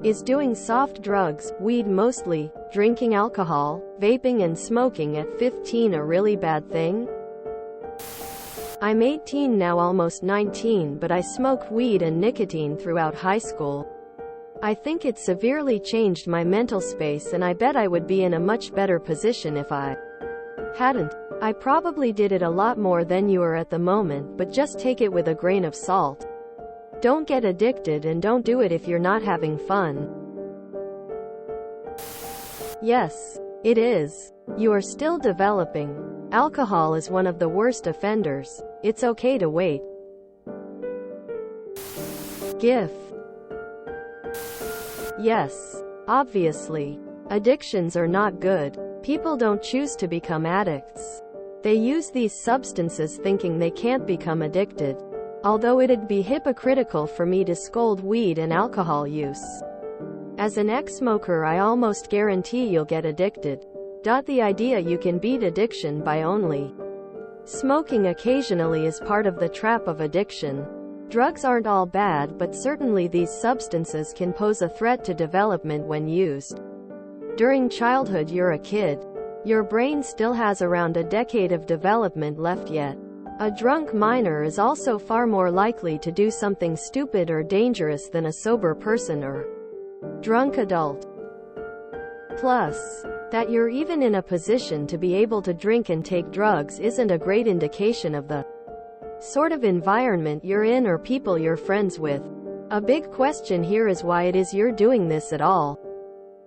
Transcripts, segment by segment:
Is doing soft drugs, weed mostly, drinking alcohol, vaping and smoking at 15 a really bad thing? I'm 18 now, almost 19, but I smoked weed and nicotine throughout high school. I think it severely changed my mental space, and I bet I would be in a much better position if I hadn't. I probably did it a lot more than you are at the moment, but just take it with a grain of salt. Don't get addicted, and don't do it if you're not having fun. Yes, it is. You are still developing. Alcohol is one of the worst offenders. It's okay to wait. GIF. Yes, obviously. Addictions are not good. People don't choose to become addicts. They use these substances thinking they can't become addicted. Although it'd be hypocritical for me to scold weed and alcohol use. As an ex-smoker, I almost guarantee you'll get addicted. The idea you can beat addiction by only smoking occasionally is part of the trap of addiction. Drugs aren't all bad, but certainly these substances can pose a threat to development when used. During childhood, you're a kid. Your brain still has around a decade of development left yet. A drunk minor is also far more likely to do something stupid or dangerous than a sober person or drunk adult. Plus, that you're even in a position to be able to drink and take drugs isn't a great indication of the sort of environment you're in or people you're friends with. A big question here is why it is you're doing this at all.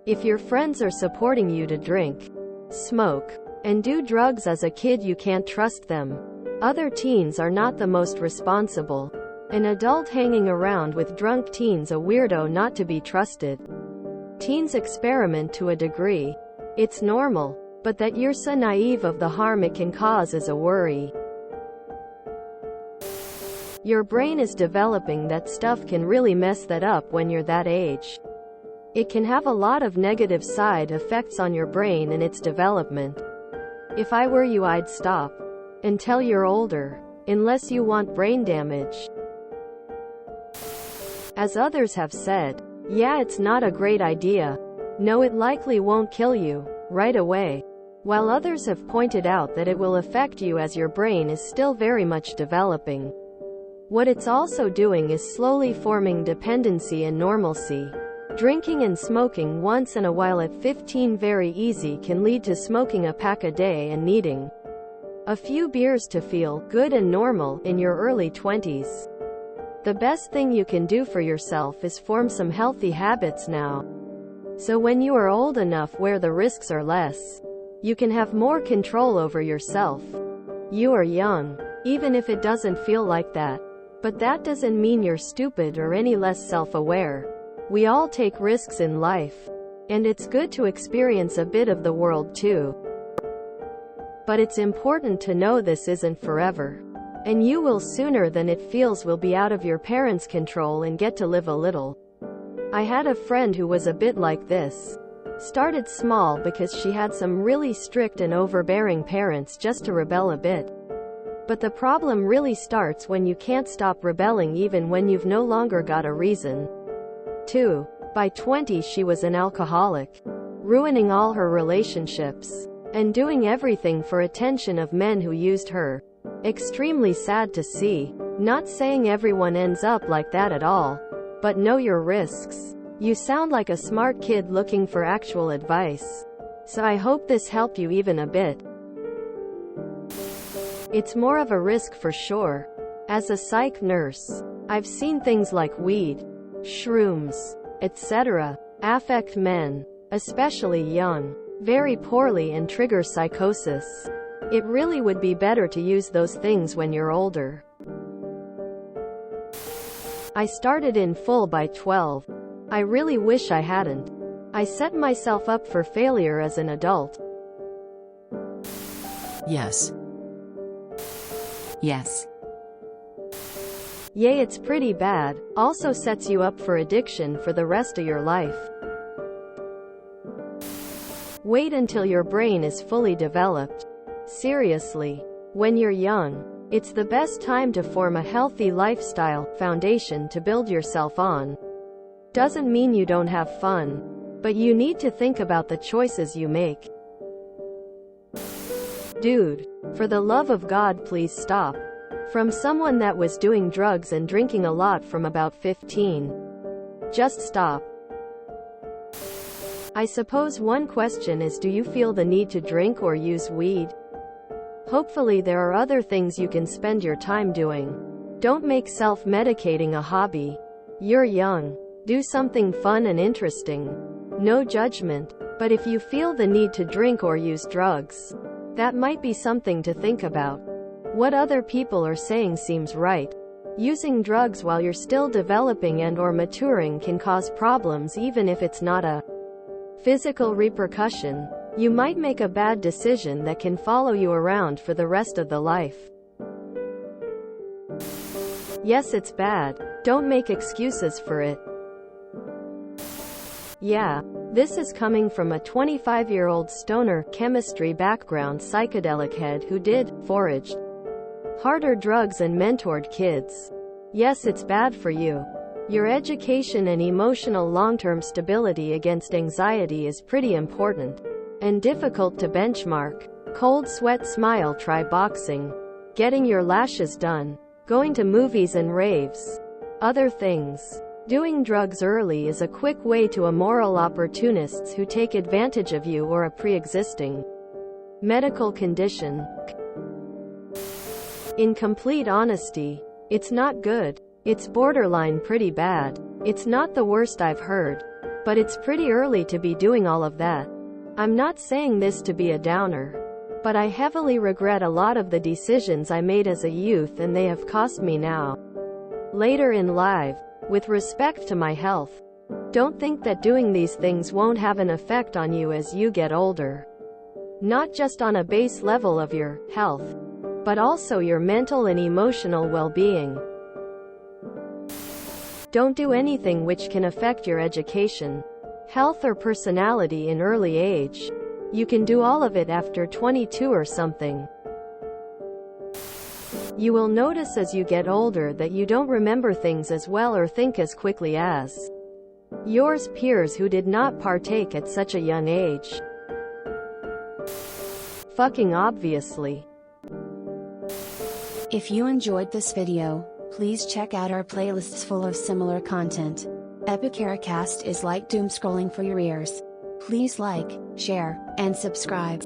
If your friends are supporting you to drink, smoke, and do drugs as a kid, you can't trust them. Other teens are not the most responsible. An adult hanging around with drunk teens, a weirdo not to be trusted. Teens experiment to a degree. It's normal, but that you're so naive of the harm it can cause is a worry. Your brain is developing. That stuff can really mess that up when you're that age. It can have a lot of negative side effects on your brain and its development. If I were you, I'd stop until you're older, unless you want brain damage. As others have said, yeah, it's not a great idea. No, it likely won't kill you right away. While others have pointed out that it will affect you as your brain is still very much developing. What it's also doing is slowly forming dependency and normalcy. Drinking and smoking once in a while at 15 very easy can lead to smoking a pack a day and needing a few beers to feel good and normal in your early 20s. The best thing you can do for yourself is form some healthy habits now. So when you are old enough where the risks are less, you can have more control over yourself. You are young, even if it doesn't feel like that. But that doesn't mean you're stupid or any less self-aware. We all take risks in life, and it's good to experience a bit of the world too. But it's important to know this isn't forever. And you will, sooner than it feels, will be out of your parents' control and get to live a little. I had a friend who was a bit like this. Started small because she had some really strict and overbearing parents, just to rebel a bit. But the problem really starts when you can't stop rebelling even when you've no longer got a reason to. By 20 she was an alcoholic, ruining all her relationships, and doing everything for attention of men who used her. Extremely sad to see. Not saying everyone ends up like that at all. But know your risks. You sound like a smart kid looking for actual advice. So I hope this helped you even a bit. It's more of a risk for sure. As a psych nurse, I've seen things like weed, shrooms, etc. affect men, especially young, very poorly and trigger psychosis. It really would be better to use those things when you're older. I started in full by 12. I really wish I hadn't. I set myself up for failure as an adult. Yes. Yes. Yay, it's pretty bad. Also sets you up for addiction for the rest of your life. Wait until your brain is fully developed. Seriously. When you're young, it's the best time to form a healthy lifestyle foundation to build yourself on. Doesn't mean you don't have fun, but you need to think about the choices you make. Dude, for the love of God, please stop. From someone that was doing drugs and drinking a lot from about 15. Just stop. I suppose one question is, do you feel the need to drink or use weed? Hopefully there are other things you can spend your time doing. Don't make self-medicating a hobby. You're young. Do something fun and interesting. No judgment. But if you feel the need to drink or use drugs, that might be something to think about. What other people are saying seems right. Using drugs while you're still developing and/or maturing can cause problems even if it's not a physical repercussion. You might make a bad decision that can follow you around for the rest of the life. Yes, it's bad. Don't make excuses for it. Yeah, this is coming from a 25-year-old stoner, chemistry background psychedelic head who foraged harder drugs and mentored kids. Yes, it's bad for you. Your education and emotional long-term stability against anxiety is pretty important and difficult to benchmark. Cold sweat smile, try boxing, getting your lashes done, going to movies and raves. Other things. Doing drugs early is a quick way to immoral opportunists who take advantage of you or a pre-existing medical condition. In complete honesty, it's not good. It's borderline pretty bad. It's not the worst I've heard, but it's pretty early to be doing all of that. I'm not saying this to be a downer, but I heavily regret a lot of the decisions I made as a youth, and they have cost me now, later in life. With respect to my health, don't think that doing these things won't have an effect on you as you get older. Not just on a base level of your health, but also your mental and emotional well-being. Don't do anything which can affect your education, health, or personality in early age. You can do all of it after 22 or something. You will notice as you get older that you don't remember things as well or think as quickly as yours peers who did not partake at such a young age. Fucking obviously. If you enjoyed this video, please check out our playlists full of similar content. TooAfraidToAsk is like doom scrolling for your ears. Please like, share, and subscribe.